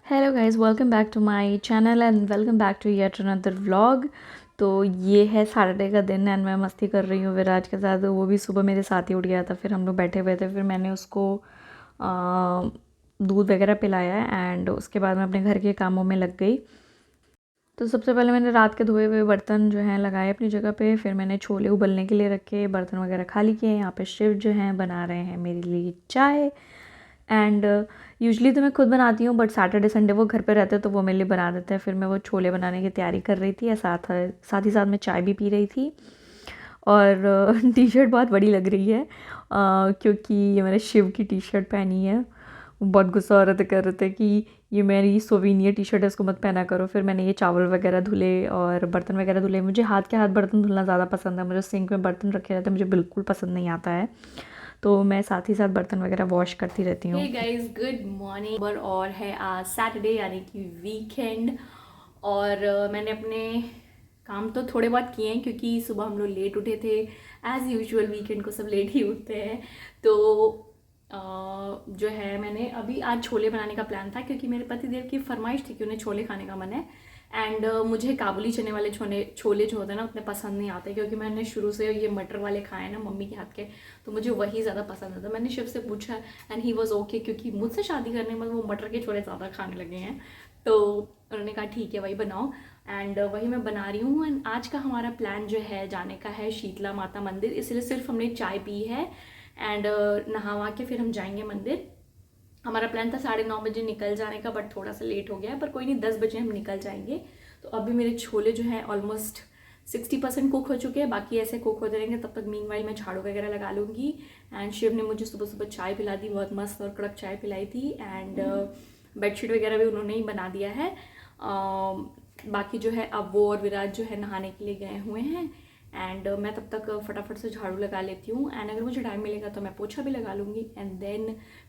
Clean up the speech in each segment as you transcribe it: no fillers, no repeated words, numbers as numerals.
Hello guys, welcome back to my channel and welcome back to yet another vlog. तो ये है Saturday का दिन एंड मैं मस्ती कर रही हूँ विराज के साथ। वो भी सुबह मेरे साथ ही उठ गया था, फिर हम लोग बैठे हुए थे, फिर मैंने उसको दूध वगैरह पिलाया एंड उसके बाद मैं अपने घर के कामों में लग गई। तो सबसे पहले मैंने रात के धोए हुए बर्तन जो हैं लगाए अपनी जगह पे, फिर मैंने छोले उबलने के लिए रखे, बर्तन वगैरह खाली किए। यहाँ पे शिव जो हैं बना रहे हैं मेरे लिए चाय एंड यूजली तो मैं खुद बनाती हूँ, बट सैटरडे संडे वो घर पे रहते हैं तो वो मेरे लिए बना देते हैं। फिर मैं वो छोले बनाने की तैयारी कर रही थी या साथ ही साथ मैं चाय भी पी रही थी। और टी शर्ट बहुत बड़ी लग रही है क्योंकि ये मैंने शिव की टी शर्ट पहनी है। वो बहुत गुस्सा हो रहे थे, कर रहे थे कि ये मेरी सोवीनियर टी शर्ट है, इसको मत पहना करो। फिर मैंने ये चावल वगैरह धुले और बर्तन वगैरह धुले। मुझे हाथ के हाथ बर्तन धुलना ज़्यादा पसंद है, मुझे सिंक में बर्तन रखे रहते हैं मुझे बिल्कुल पसंद नहीं आता है, तो मैं साथ ही साथ बर्तन वगैरह वॉश करती रहती हूँ। Hey guys, good morning. और है आज सैटरडे यानी कि वीकेंड। और मैंने अपने काम तो थोड़े बहुत किए हैं क्योंकि सुबह हम लोग लेट उठे थे। एज़ यूजुअल वीकेंड को सब लेट ही उठते हैं। तो जो है मैंने अभी आज छोले बनाने का प्लान था क्योंकि मेरे पति देव की फरमाइश थी कि उन्हें छोले खाने का मन है। एंड मुझे काबुली चने वाले छोले जो होते हैं ना उतने पसंद नहीं आते, क्योंकि मैंने शुरू से ये मटर वाले खाए हैं ना मम्मी के हाथ के, तो मुझे वही ज़्यादा पसंद आता। मैंने शिव से पूछा एंड ही वॉज ओके, क्योंकि मुझसे शादी करने में वो मटर के छोले ज़्यादा खाने लगे हैं। तो उन्होंने कहा ठीक है वही बनाओ, एंड वही मैं बना रही हूँ। एंड आज का हमारा प्लान जो है जाने का है शीतला माता मंदिर, इसलिए सिर्फ हमने चाय पी है एंड नहावा के फिर हम जाएंगे मंदिर। हमारा प्लान था 9:30 बजे निकल जाने का, बट थोड़ा सा लेट हो गया है, पर कोई नहीं, 10 बजे हम निकल जाएंगे। तो अभी मेरे छोले जो हैं ऑलमोस्ट 60% कुक हो चुके हैं, बाकी ऐसे कुक होते रहेंगे। तब तक मीनवाइल मैं झाड़ू वगैरह लगा लूँगी। एंड शिव ने मुझे सुबह सुबह चाय पिला दी, बहुत मस्त और कड़क चाय पिलाई थी। एंड बेडशीट वगैरह भी उन्होंने ही बना दिया है। बाकी जो है अब वो और विराज जो है नहाने के लिए गए हुए हैं। एंड मैं तब तक फटाफट से झाड़ू लगा लेती हूँ, एंड अगर मुझे टाइम मिलेगा तो मैं पोछा भी लगा लूँगी। एंड देन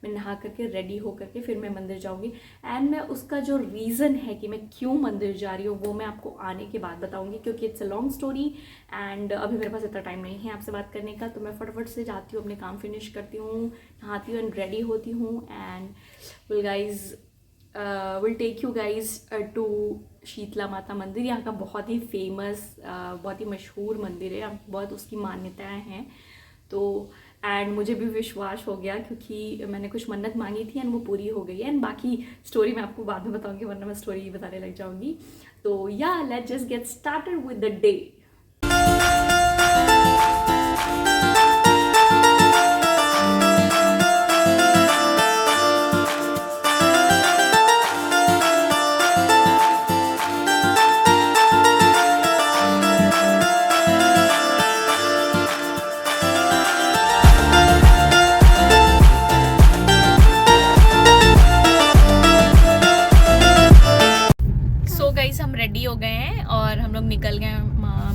मैं नहा करके रेडी हो करके फिर मैं मंदिर जाऊँगी। एंड मैं उसका जो रीज़न है कि मैं क्यों मंदिर जा रही हूँ वो मैं आपको आने के बाद बताऊँगी, क्योंकि it's a long story and अभी मेरे पास इतना टाइम नहीं है आपसे बात करने का। तो मैं फटाफट से जाती हूँ, अपने काम फिनिश करती हूँ, नहाती हूँ एंड रेडी होती हूँ। And will guys will take you guys to Sheetla Mata Mandir. यहाँ का बहुत ही फेमस बहुत ही मशहूर मंदिर है, बहुत उसकी मान्यताएं हैं। तो एंड मुझे भी विश्वास हो गया क्योंकि मैंने कुछ मन्नत मांगी थी एंड वो पूरी हो गई है। एंड बाकी स्टोरी मैं आपको बाद में बताऊंगी, वरना मैं स्टोरी ही बताने लग जाऊंगी। तो या let's just get started with the day. So guys, हम रेडी हो गए हैं और हम लोग निकल गए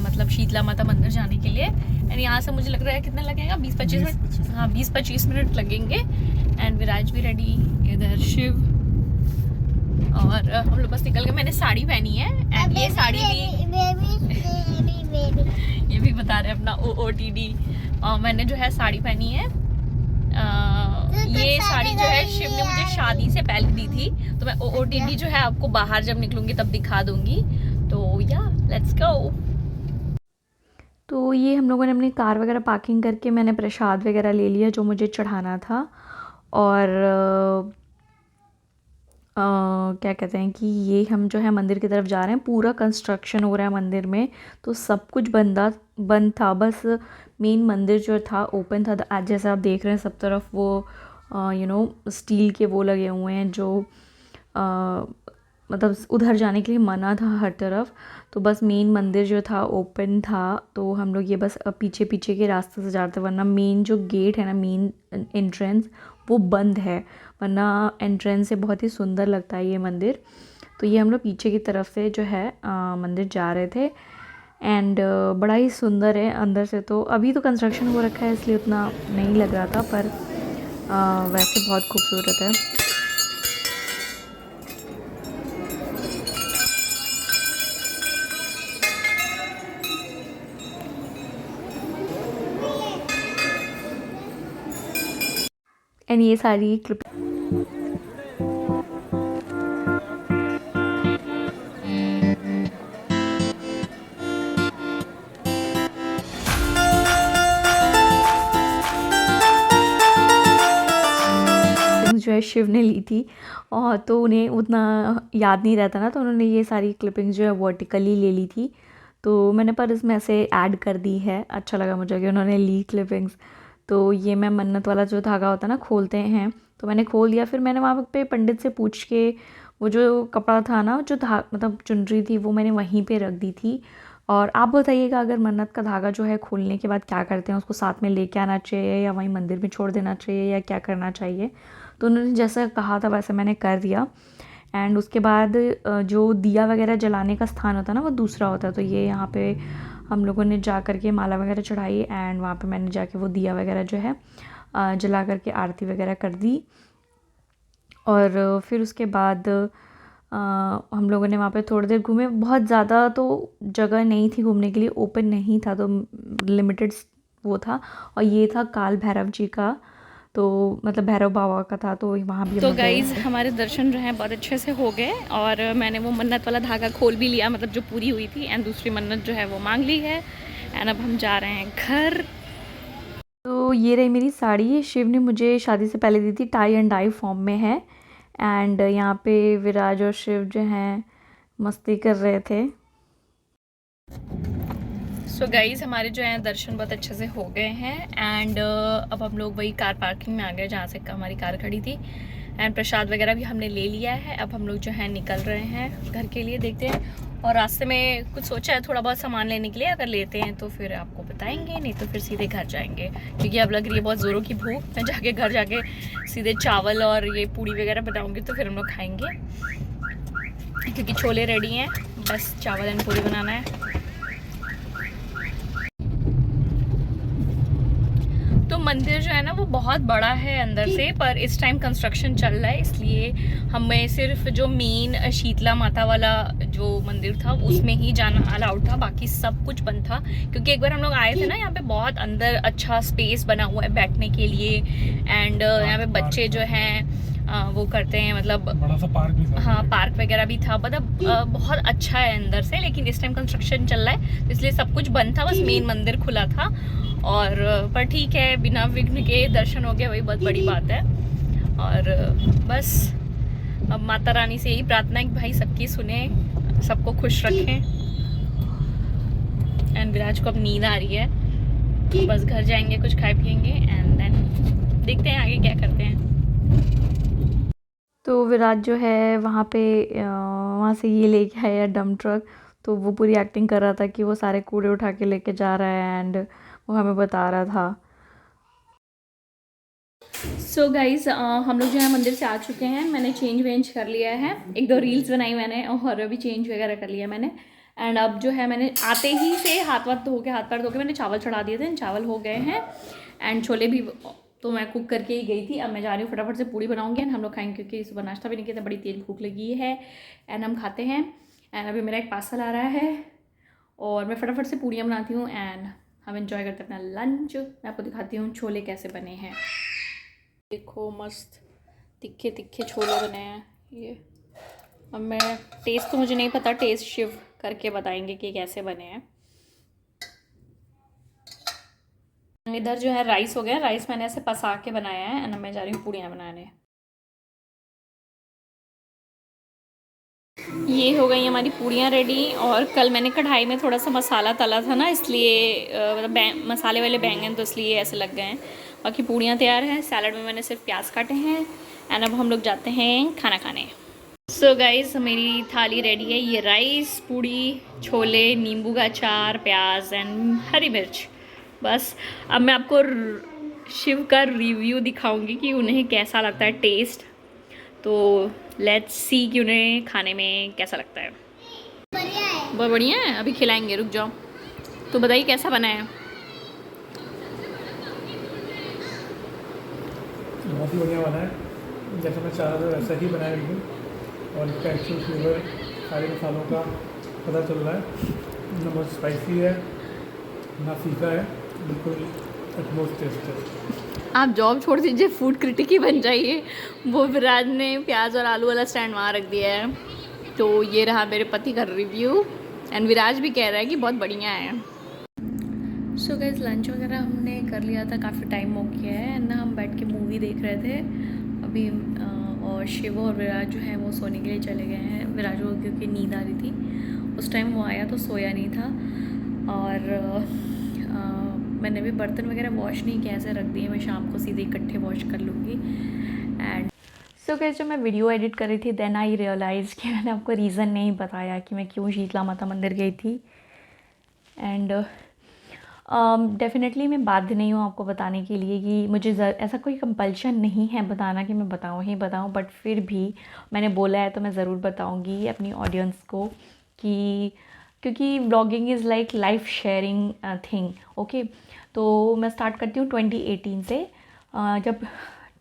मतलब शीतला माता मंदिर जाने के लिए। एंड यहाँ से मुझे लग रहा है कितना लगेगा, 20-25 मिनट। हाँ, 20-25 मिनट लगेंगे। एंड विराज भी रेडी, इधर शिव, और हम लोग बस निकल गए। मैंने साड़ी पहनी है एंड ये साड़ी भी ये भी बता रहे हैं अपना OOTD। मैंने जो है साड़ी पहनी है। ये साड़ी जो है शिव ने मुझे शादी से पहले दी थी, तो मैं OOTD जो है आपको बाहर जब निकलूंगी तब दिखा दूंगी। तो या लेट्स गो। तो ये हम लोगों ने अपनी कार वगैरह पार्किंग करके मैंने प्रसाद वगैरह ले लिया जो मुझे चढ़ाना था। और क्या कहते हैं कि ये हम जो है मंदिर की तरफ जा रहे हैं। पूरा कंस्ट्रक्शन हो रहा है मंदिर में, तो सब कुछ बंद था, बस मेन मंदिर जो था ओपन था। आज जैसे आप देख रहे हैं सब तरफ वो स्टील के वो लगे हुए हैं जो मतलब उधर जाने के लिए मना था हर तरफ। तो बस मेन मंदिर जो था ओपन था, तो हम लोग ये बस पीछे पीछे के रास्ते से जा रहे थे, वरना मेन जो गेट है ना, मेन एंट्रेंस, वो बंद है। वरना एंट्रेंस से बहुत ही सुंदर लगता है ये मंदिर। तो ये हम लोग पीछे की तरफ से जो है मंदिर जा रहे थे। एंड बड़ा ही सुंदर है अंदर से। तो अभी तो कंस्ट्रक्शन हो रखा है इसलिए उतना नहीं लग रहा था, पर वैसे बहुत खूबसूरत है। एंड ये सारी क्लिप शिव ने ली थी, और तो उन्हें उतना याद नहीं रहता ना, तो उन्होंने ये सारी क्लिपिंग्स जो है वर्टिकली ले ली थी। तो मैंने पर इसमें ऐसे ऐड कर दी है, अच्छा लगा मुझे कि उन्होंने ली क्लिपिंग्स। तो ये मैं मन्नत वाला जो धागा होता है ना, खोलते हैं, तो मैंने खोल दिया। फिर मैंने वहाँ पे पंडित से पूछ के वो जो कपड़ा था ना, जो मतलब चुनरी थी, वो मैंने वहीं पे रख दी थी। और आप बताइएगा, अगर मन्नत का धागा जो है खोलने के बाद क्या करते हैं, उसको साथ में लेके आना चाहिए या वहीं मंदिर में छोड़ देना चाहिए या क्या करना चाहिए? तो उन्होंने जैसा कहा था वैसे मैंने कर दिया। एंड उसके बाद जो दिया वगैरह जलाने का स्थान होता है ना, वो दूसरा होता है। तो ये यहाँ पे हम लोगों ने जा कर के माला वगैरह चढ़ाई, एंड वहाँ पे मैंने जाके वो दिया वगैरह जो है जला करके आरती वगैरह कर दी। और फिर उसके बाद हम लोगों ने वहाँ पे थोड़ी देर घूमे। बहुत ज़्यादा तो जगह नहीं थी घूमने के लिए, ओपन नहीं था, तो लिमिटेड वो था। और ये था काल भैरव जी का, तो मतलब भैरव बाबा का था, तो वहाँ भी हम तो लोग गए गाइज़ थे। हमारे दर्शन जो हैं बहुत अच्छे से हो गए, और मैंने वो मन्नत वाला धागा खोल भी लिया, मतलब जो पूरी हुई थी, एंड दूसरी मन्नत जो है वो मांग ली है। एंड अब हम जा रहे हैं घर। तो ये रही मेरी साड़ी, शिव ने मुझे शादी से पहले दी थी, टाई एंड डाई फॉर्म में है। एंड यहाँ पे विराज और शिव जो हैं मस्ती कर रहे थे। सो गाइज़ हमारे जो हैं दर्शन बहुत अच्छे से हो गए हैं, एंड अब हम लोग वही कार पार्किंग में आ गए जहाँ से हमारी कार खड़ी थी। एंड प्रसाद वगैरह भी हमने ले लिया है। अब हम लोग जो है निकल रहे हैं घर के लिए, देखते हैं। और रास्ते में कुछ सोचा है थोड़ा बहुत सामान लेने के लिए, अगर लेते हैं तो फिर आपको बताएंगे, नहीं तो फिर सीधे घर जाएंगे, क्योंकि अब लग रही है बहुत ज़ोरों की भूख। मैं जाके घर जाके सीधे चावल और ये पूड़ी वगैरह बनाऊँगी, तो फिर हम लोग खाएँगे, क्योंकि छोले रेडी हैं, बस चावल एंड पूड़ी बनाना है। तो मंदिर जो है ना वो बहुत बड़ा है अंदर से, पर इस टाइम कंस्ट्रक्शन चल रहा है, इसलिए हमें सिर्फ जो मेन शीतला माता वाला जो मंदिर था उसमें ही जाना अलाउड था, बाकी सब कुछ बंद था। क्योंकि एक बार हम लोग आए थे ना, यहाँ पे बहुत अंदर अच्छा स्पेस बना हुआ है बैठने के लिए, एंड यहाँ पे बच्चे जो हैं वो करते हैं, मतलब बड़ा सा पार्क भी था। हाँ, पार्क वगैरह भी था, मतलब बहुत अच्छा है अंदर से। लेकिन इस टाइम कंस्ट्रक्शन चल रहा है, इसलिए सब कुछ बंद था, बस मेन मंदिर खुला था। और पर ठीक है, बिना विघ्न के दर्शन हो गए, वही बहुत बड़ी बात है। और बस अब माता रानी से यही प्रार्थना है कि भाई सबकी सुने, सबको खुश रखें। एंड विराज को अब नींद आ रही है, तो बस घर जाएंगे, कुछ खाए पियेंगे, एंड देन देखते हैं आगे क्या करते हैं। तो विराज जो है वहाँ पे वहाँ से ये लेके आया डम ट्रक, तो वो पूरी एक्टिंग कर रहा था कि वो सारे कूड़े उठा के लेके जा रहा है, एंड वो हमें बता रहा था। सो गाइज़ हम लोग जो है मंदिर से आ चुके हैं। मैंने चेंज वेंज कर लिया है, एक दो रील्स बनाई मैंने, और अभी चेंज वगैरह कर लिया मैंने। एंड अब जो है मैंने आते ही से हाथ वाथ धो के, हाथ पैर धो के मैंने चावल चढ़ा दिए थे, चावल हो गए हैं। एंड छोले भी तो मैं कुक करके ही गई थी। अब मैं जा रही हूँ फटाफट से पूड़ी बनाऊँगी, एंड हम लोग खाएंगे, क्योंकि सुबह नाश्ता भी नहीं किया था, बड़ी तेज भूख लगी है। एंड हम खाते हैं। एंड अभी मेरा एक पार्सल आ रहा है, और मैं फटाफट से पूड़ियाँ बनाती हूँ, एंड हम एंजॉय करते हैं अपना लंच। मैं आपको दिखाती हूँ छोले कैसे बने हैं। देखो मस्त तिखे तिखे छोले बने हैं ये। अब मैं टेस्ट तो मुझे नहीं पता, टेस्ट शिव करके बताएंगे कि कैसे बने हैं। इधर जो है राइस हो गया, राइस मैंने ऐसे पसा के बनाया है, एंड मैं जा रही हूँ पूड़ियाँ बनाने। ये हो गई हमारी पूड़ियाँ रेडी। और कल मैंने कढ़ाई में थोड़ा सा मसाला तला था ना, इसलिए मतलब मसाले वाले बैंगन, तो इसलिए ऐसे लग गए हैं। बाकी पूड़ियाँ तैयार हैं। सैलड में मैंने सिर्फ प्याज काटे हैं। एंड अब हम लोग जाते हैं खाना खाने। सो गाइस मेरी थाली रेडी है। ये राइस, पूड़ी, छोले, नींबू का अचार, प्याज एंड हरी मिर्च। बस अब मैं आपको शिव का रिव्यू दिखाऊंगी कि उन्हें कैसा लगता है टेस्ट। तो लेट्स सी कि उन्हें खाने में कैसा लगता है। बहुत बढ़िया है, अभी खिलाएंगे, रुक जाओ। तो बताइए कैसा बना है। बहुत ही बढ़िया बना है, जैसा मैं चाह रहा था वैसा ही बनाया बिल्कुल। और इसका एक्चुअल फ्लेवर सारे मसालों का पता चल रहा है, ना बहुत स्पाइसी है ना फीका है, बिल्कुल एटमोस्ट टेस्ट है। आप जॉब छोड़ दीजिए, फूड क्रिटिक ही बन जाइए। वो विराज ने प्याज और आलू वाला स्टैंड वहाँ रख दिया है। तो ये रहा मेरे पति का रिव्यू, एंड विराज भी कह रहा है कि बहुत बढ़िया है। सो गाइस लंच वगैरह हमने कर लिया था, काफ़ी टाइम हो गया है, एंड ना हम बैठ के मूवी देख रहे थे। अभी और शिव और विराज जो है वो सोने के लिए चले गए हैं। विराज को क्योंकि नींद आ रही थी, उस टाइम वो आया तो सोया नहीं था। और मैंने भी बर्तन वगैरह वॉश नहीं किया, ऐसे रख दिए, मैं शाम को सीधे इकट्ठे वॉश कर लूँगी। एंड सो गाइस, जब मैं वीडियो एडिट कर रही थी देन आई रियलाइज़ कि मैंने आपको रीज़न नहीं बताया कि मैं क्यों शीतला माता मंदिर गई थी। एंड डेफ़िनेटली मैं बाध्य नहीं हूँ आपको बताने के लिए कि मुझे ऐसा कोई कंपल्शन नहीं है बताना कि मैं बताऊँ ही बताऊँ, बट फिर भी मैंने बोला है तो मैं ज़रूर बताऊँगी अपनी ऑडियंस को कि क्योंकि blogging is like life sharing thing. Okay, तो मैं स्टार्ट करती हूँ 2018 से। जब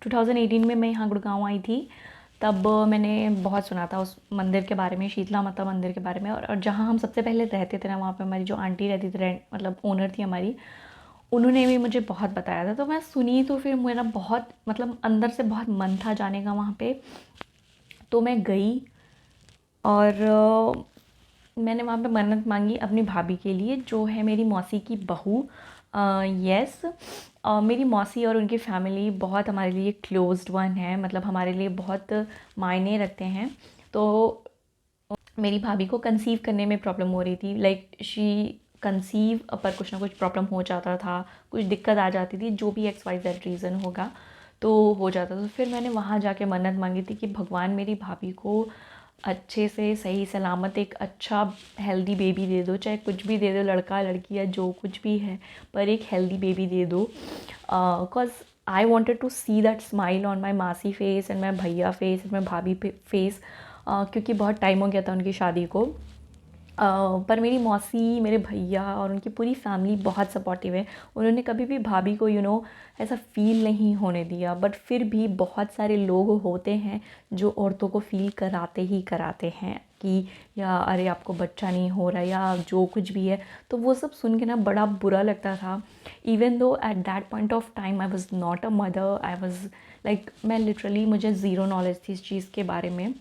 2018 में मैं यहाँ गुड़गांव आई थी तब मैंने बहुत सुना था उस मंदिर के बारे में, शीतला माता मंदिर के बारे में। और जहाँ हम सबसे पहले रहते थे ना, वहाँ पे हमारी जो आंटी रहती थी, मतलब ओनर थी हमारी, उन्होंने भी मुझे बहुत बताया था। तो मैं सुनी तो फिर मेरा बहुत मतलब अंदर से बहुत मन था जाने का वहाँ पे। तो मैं गई और मैंने वहाँ पे मन्नत मांगी अपनी भाभी के लिए, जो है मेरी मौसी की बहू। यस, मेरी मौसी और उनकी फैमिली बहुत हमारे लिए क्लोज्ड वन है, मतलब हमारे लिए बहुत मायने रखते हैं। तो मेरी भाभी को कंसीव करने में प्रॉब्लम हो रही थी, लाइक शी कंसीव पर कुछ ना कुछ प्रॉब्लम हो जाता था, कुछ दिक्कत आ जाती थी, जो भी XYZ रीज़न होगा तो हो जाता था। तो फिर मैंने वहाँ जाके मन्नत मांगी थी कि भगवान मेरी भाभी को अच्छे से सही सलामत एक अच्छा हेल्दी बेबी दे दो, चाहे कुछ भी दे दो, लड़का लड़की या जो कुछ भी है, पर एक हेल्दी बेबी दे दो। Because I wanted to see that smile on my masi face and my भैया फेस एंड माई भाभी फेस, क्योंकि बहुत टाइम हो गया था उनकी शादी को। पर मेरी मौसी, मेरे भैया और उनकी पूरी फैमिली बहुत सपोर्टिव है। उन्होंने कभी भी भाभी को ऐसा फ़ील नहीं होने दिया। बट फिर भी बहुत सारे लोग होते हैं जो औरतों को फ़ील कराते ही कराते हैं कि या अरे आपको बच्चा नहीं हो रहा या जो कुछ भी है। तो वो सब सुन के ना बड़ा बुरा लगता था। Even though at that point of time I was not a mother, I was like मैं लिटरली, मुझे ज़ीरो नॉलेज थी इस चीज़ के बारे में।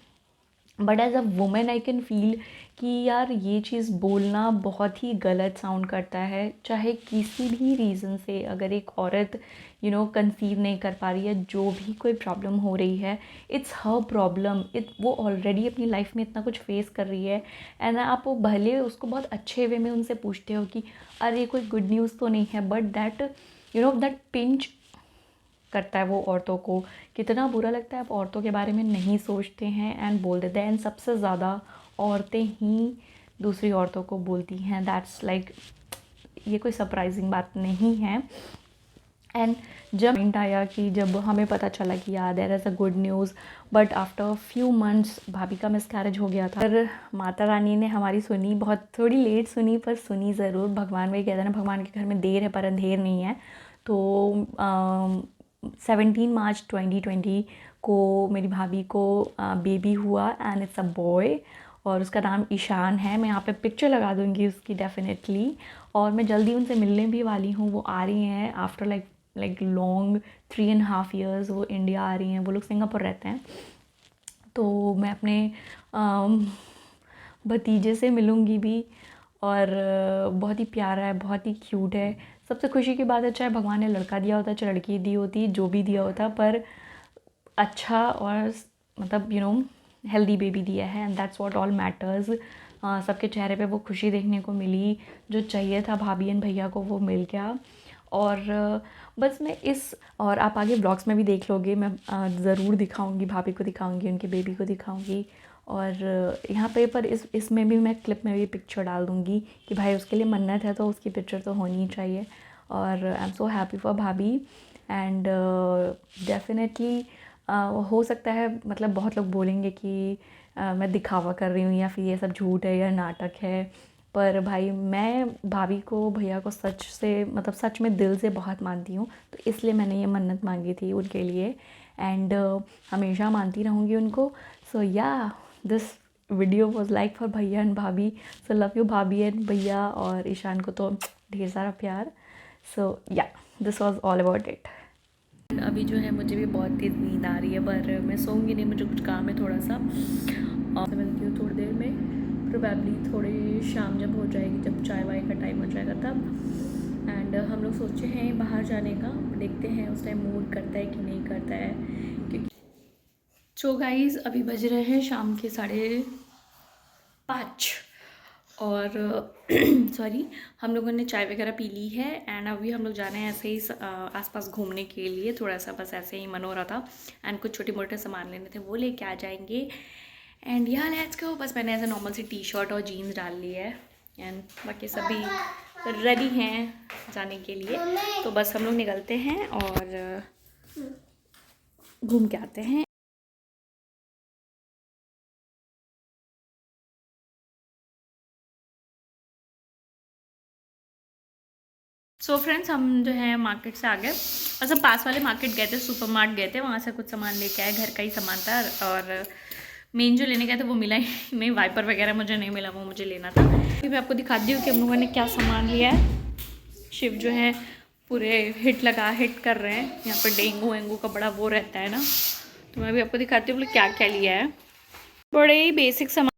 But as a women I can feel कि यार ये चीज़ बोलना बहुत ही गलत साउंड करता है। चाहे किसी भी रीज़न से अगर एक औरत कंसीव नहीं कर पा रही है, जो भी कोई प्रॉब्लम हो रही है, इट्स हर प्रॉब्लम। वो ऑलरेडी अपनी लाइफ में इतना कुछ फेस कर रही है। एंड आप वो भले उसको बहुत अच्छे वे में उनसे पूछते हो कि अरे कोई गुड न्यूज़ तो नहीं है, बट दैट पिंच करता है वो औरतों को। कितना बुरा लगता है, आप औरतों के बारे में नहीं सोचते हैं एंड बोल देते हैं। एंड सबसे ज़्यादा औरतें ही दूसरी औरतों को बोलती हैं। दैट्स लाइक ये कोई सरप्राइजिंग बात नहीं है। एंड जब पॉइंट आया कि जब हमें पता चला कि यार there is a good news, but after few months भाभी का मिसकैरेज हो गया था। पर माता रानी ने हमारी सुनी, बहुत थोड़ी लेट सुनी पर सुनी ज़रूर। भगवान वही कहते हैं ना, भगवान के घर में देर है पर अंधेर नहीं है। तो 17 मार्च 2020 को मेरी भाभी को बेबी हुआ एंड इट्स अ बॉय और उसका नाम ईशान है। मैं यहाँ पे पिक्चर लगा दूँगी उसकी डेफिनेटली। और मैं जल्दी उनसे मिलने भी वाली हूँ। वो आ रही हैं आफ्टर लाइक लॉन्ग 3.5 years वो इंडिया आ रही हैं। वो लोग सिंगापुर रहते हैं। तो मैं अपने भतीजे से मिलूँगी भी। और बहुत ही प्यारा है, बहुत ही क्यूट है। सबसे खुशी की बात है, चाहे भगवान ने लड़का दिया होता, चाहे लड़की दी होती, जो भी दिया होता, पर अच्छा और मतलब हेल्दी बेबी दिया है and that's what all matters. सबके चेहरे पे वो खुशी देखने को मिली, जो चाहिए था भाभी एंड भैया को वो मिल गया। और बस मैं और आप आगे ब्लॉग्स में भी देख लोगे, मैं ज़रूर दिखाऊंगी, भाभी को दिखाऊंगी, उनके बेबी को दिखाऊंगी। और यहाँ पे पर इसमें भी मैं क्लिप में भी पिक्चर डाल दूँगी कि भाई उसके लिए मन्नत है तो उसकी पिक्चर तो होनी ही चाहिए। और I am so happy for भाभी। एंड डेफिनेटली हो सकता है, मतलब बहुत लोग बोलेंगे कि मैं दिखावा कर रही हूँ या फिर ये सब झूठ है या नाटक है। पर भाई मैं भाभी को, भैया को सच से, मतलब सच में दिल से बहुत मानती हूँ। तो इसलिए मैंने ये मन्नत मांगी थी उनके लिए एंड हमेशा मानती रहूँगी उनको। सो या this video was like for भैया एंड भाभी। सो लव यू भाभी एंड भैया, और ईशान को तो ढेर सारा प्यार। सो या this was all about it. अभी जो है मुझे भी बहुत तेज़ नींद आ रही है, पर मैं सोऊंगी नहीं, मुझे कुछ काम है थोड़ा सा। और मैं मिलती हूँ थोड़ी देर में, प्रोबेबली थोड़े शाम जब हो जाएगी, जब चाय वाय का टाइम हो जाएगा तब। एंड हम लोग सोचे हैं बाहर जाने का, देखते हैं उस टाइम मूड करता है कि नहीं करता है। क्योंकि सो गाइस अभी बज रहे हैं शाम के 5:30 और सॉरी हम लोगों ने चाय वगैरह पी ली है एंड अभी हम लोग जा रहे हैं ऐसे ही आसपास घूमने के लिए, थोड़ा सा बस ऐसे ही मन हो रहा था एंड कुछ छोटे मोटे सामान लेने थे वो लेके आ जाएंगे एंड यहाँ लेट्स गो। बस मैंने ऐसे नॉर्मल सी टी शर्ट और जीन्स डाल ली है एंड बाकी सभी रेडी हैं जाने के लिए, तो बस हम लोग निकलते हैं और घूम के आते हैं। सो फ्रेंड्स हम जो है मार्केट से आ गए और सब पास वाले मार्केट गए थे, सुपर मार्ट गए थे, वहाँ से कुछ सामान लेके आए, घर का ही सामान था और मेन जो लेने गए थे वो मिला ही नहीं, वाइपर वगैरह मुझे नहीं मिला, वो मुझे लेना था। अभी मैं आपको दिखाती हूँ कि हम लोगों ने क्या सामान लिया है। शिव जो है पूरे हिट कर रहे हैं, यहाँ पर डेंगू वेंगू का बड़ा वो रहता है ना, तो मैं अभी आपको दिखाती हूँ क्या क्या लिया है। बड़े ही बेसिक सामान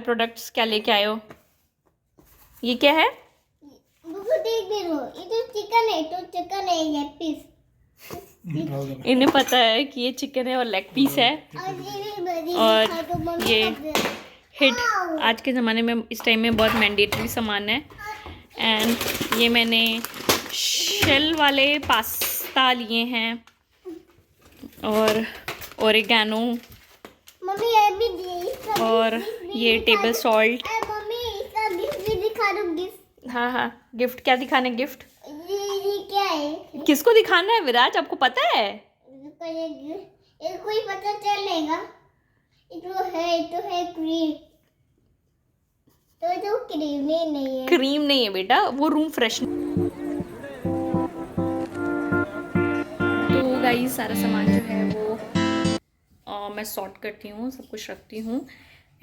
प्रोडक्ट्स क्या लेके आए हो? ये क्या है? देख दे लो, ये तो चिकन है, तो चिकन है ये पीस। इन्हें पता है कि ये चिकन है और लेग पीस है और ये हिट आज के ज़माने में इस टाइम में बहुत मैंडेटरी सामान है। एंड ये मैंने शेल वाले पास्ता लिए हैं और ओरिगैनो मम्मी ये भी और ये टेबल सॉल्ट। मम्मी इसका गिफ्ट भी दिखा दो, गिफ्ट। हाँ हाँ गिफ्ट क्या दिखाने? गिफ्ट ये क्या है? किसको दिखाना है विराज, आपको पता है? ये कोई पता चलेगा? ये तो है क्रीम, तो क्रीम नहीं है। क्रीम नहीं है बेटा, वो रूम फ्रेशनर। तो गाइस सारा सामान जो है वो मैं सॉर्ट करती हूँ, सब कुछ रखती हूँ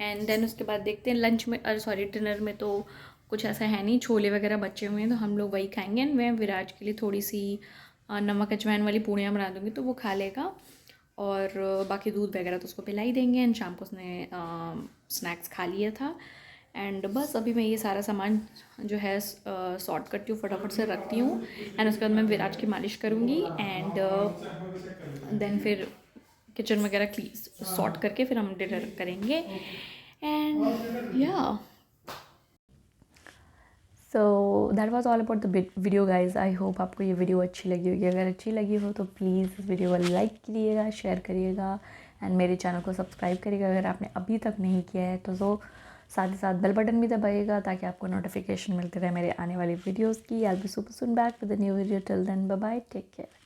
एंड देन उसके बाद देखते हैं लंच में, सॉरी डिनर में तो कुछ ऐसा है नहीं, छोले वगैरह बचे हुए हैं तो हम लोग वही खाएंगे एंड मैं विराज के लिए थोड़ी सी नमक अजवाइन वाली पूड़ियाँ बना दूँगी तो वो खा लेगा और बाकी दूध वगैरह तो उसको पिला ही देंगे एंड शाम को उसने स्नैक्स खा लिया था। एंड बस अभी मैं ये सारा सामान जो है सॉर्ट करती हूँ, फटाफट से रखती हूँ एंड उसके बाद मैं विराज की मालिश करूँगी एंड देन फिर किचन वगैरह सॉर्ट करके फिर हम डिनर करेंगे एंड या so that was all about the video guys. I hope आपको ये वीडियो अच्छी लगी होगी। अगर अच्छी लगी हो तो प्लीज़ इस वीडियो को लाइक कीजिएगा, शेयर करिएगा एंड मेरे चैनल को सब्सक्राइब करिएगा अगर आपने अभी तक नहीं किया है तो साथ ही साथ बेल बटन भी दबाइएगा ताकि आपको नोटिफिकेशन मिलती रहे मेरे आने वाली वीडियोज़ की। I will be super soon back with a new video. Till then bye bye, take care.